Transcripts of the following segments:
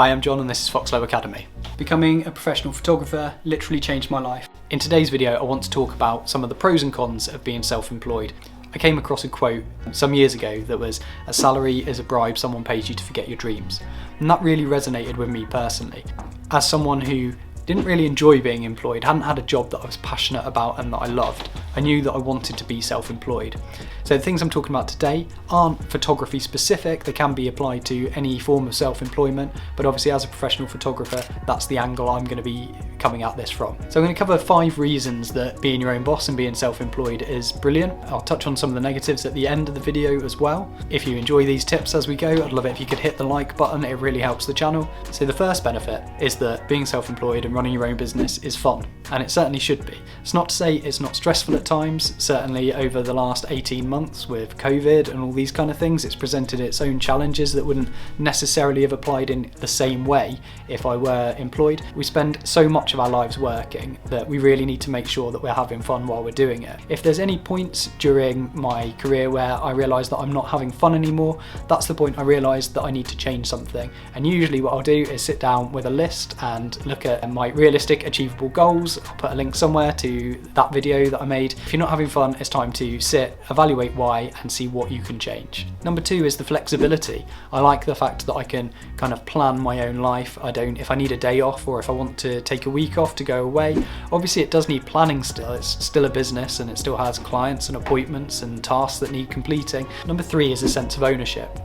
Hi, I'm John and this is Foxlow Academy. Becoming a professional photographer literally changed my life. In today's video, I want to talk about some of the pros and cons of being self-employed. I came across a quote some years ago that was, "A salary is a bribe someone pays you to forget your dreams." And that really resonated with me personally. As someone who didn't really enjoy being employed, hadn't had a job that I was passionate about and that I loved, I knew that I wanted to be self-employed. So the things I'm talking about today aren't photography specific, they can be applied to any form of self-employment, but obviously as a professional photographer, that's the angle I'm going to be coming at this from. So I'm going to cover 5 reasons that being your own boss and being self-employed is brilliant. I'll touch on some of the negatives at the end of the video as well. If you enjoy these tips as we go, I'd love it if you could hit the like button, it really helps the channel. So the first benefit is that being self-employed and running your own business is fun, and it certainly should be. It's not to say it's not stressful at times. Certainly over the last 18 months with COVID and all these kind of things, it's presented its own challenges that wouldn't necessarily have applied in the same way if I were employed. We spend so much of our lives working that we really need to make sure that we're having fun while we're doing it. If there's any points during my career where I realise that I'm not having fun anymore, that's the point I realise that I need to change something. And usually what I'll do is sit down with a list and look at my realistic achievable goals. I'll put a link somewhere to that video that I made. If you're not having fun, it's time to sit, evaluate why, and see what you can change. Number 2 is the flexibility. I like the fact that I can kind of plan my own life. If I need a day off or if I want to take a week off to go away, obviously it does need planning still. It's still a business and it still has clients and appointments and tasks that need completing. Number 3 is a sense of ownership.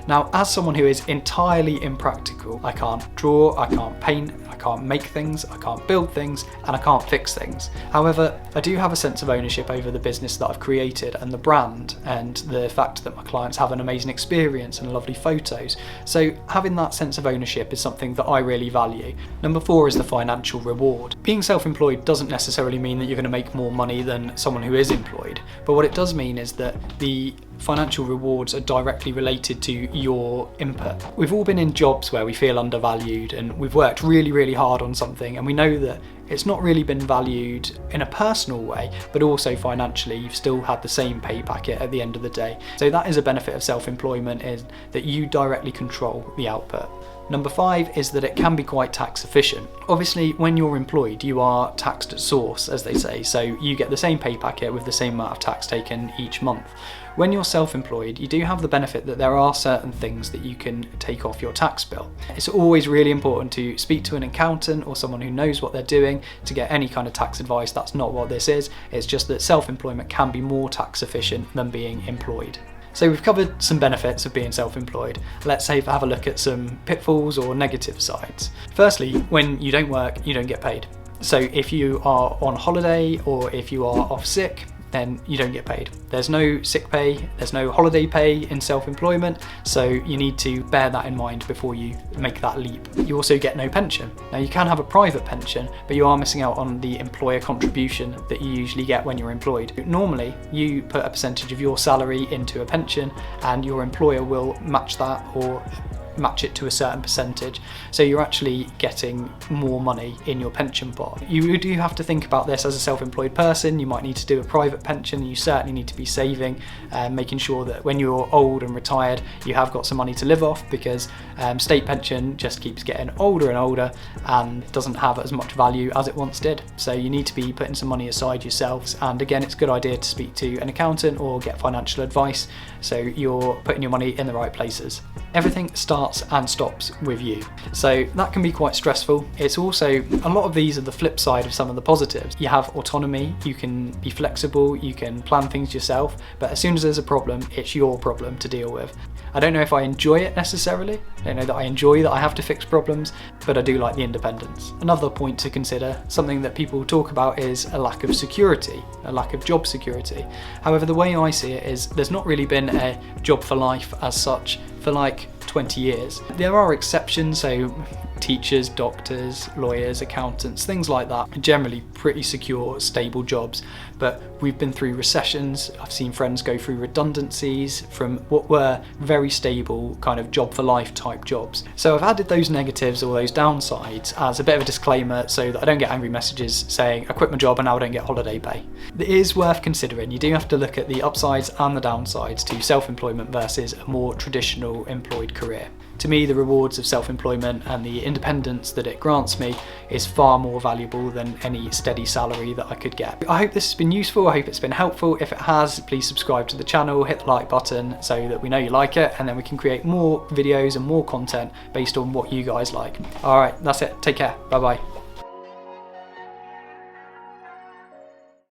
Now, as someone who is entirely impractical, I can't draw, I can't paint, I can't make things, I can't build things, and I can't fix things. However, I do have a sense of ownership over the business that I've created and the brand and the fact that my clients have an amazing experience and lovely photos. So having that sense of ownership is something that I really value. Number 4 is the financial reward. Being self-employed doesn't necessarily mean that you're going to make more money than someone who is employed, but what it does mean is that the financial rewards are directly related to your input. We've all been in jobs where we feel undervalued and we've worked really hard on something and we know that it's not really been valued in a personal way, but also financially you've still had the same pay packet at the end of the day. So that is a benefit of self-employment, is that you directly control the output. Number 5 is that it can be quite tax efficient. Obviously, when you're employed, you are taxed at source, as they say, so you get the same pay packet with the same amount of tax taken each month. When you're self-employed, you do have the benefit that there are certain things that you can take off your tax bill. It's always really important to speak to an accountant or someone who knows what they're doing to get any kind of tax advice. That's not what this is. It's just that self-employment can be more tax efficient than being employed. So we've covered some benefits of being self-employed. Let's have a look at some pitfalls or negative sides. Firstly, when you don't work, you don't get paid. So if you are on holiday or if you are off sick, then you don't get paid. There's no sick pay, there's no holiday pay in self-employment, so you need to bear that in mind before you make that leap. You also get no pension. Now you can have a private pension, but you are missing out on the employer contribution that you usually get when you're employed. Normally, you put a percentage of your salary into a pension and your employer will match that or match it to a certain percentage, so you're actually getting more money in your pension pot. You do have to think about this as a self-employed person. You might need to do a private pension. You certainly need to be saving, making sure that when you're old and retired you have got some money to live off, because state pension just keeps getting older and older and doesn't have as much value as it once did. So you need to be putting some money aside yourselves, and again it's a good idea to speak to an accountant or get financial advice so you're putting your money in the right places. Everything starts and stops with you. So that can be quite stressful. It's also, a lot of these are the flip side of some of the positives. You have autonomy, you can be flexible, you can plan things yourself, but as soon as there's a problem, it's your problem to deal with. I don't know if I enjoy it necessarily. I don't know that I enjoy that I have to fix problems, but I do like the independence. Another point to consider, something that people talk about, is a lack of security, a lack of job security. However, the way I see it is there's not really been a job for life as such for like 20 years. There are exceptions, so teachers, doctors, lawyers, accountants, things like that are generally pretty secure, stable jobs. But we've been through recessions. I've seen friends go through redundancies from what were very stable kind of job for life type jobs. So I've added those negatives or those downsides as a bit of a disclaimer so that I don't get angry messages saying I quit my job and now I don't get holiday pay. It is worth considering. You do have to look at the upsides and the downsides to self-employment versus a more traditional employed career. To me, the rewards of self-employment and the independence that it grants me is far more valuable than any steady salary that I could get. I hope this has been useful, I hope it's been helpful. If it has, please subscribe to the channel, hit the like button so that we know you like it, and then we can create more videos and more content based on what you guys like. Alright, that's it. Take care. Bye bye.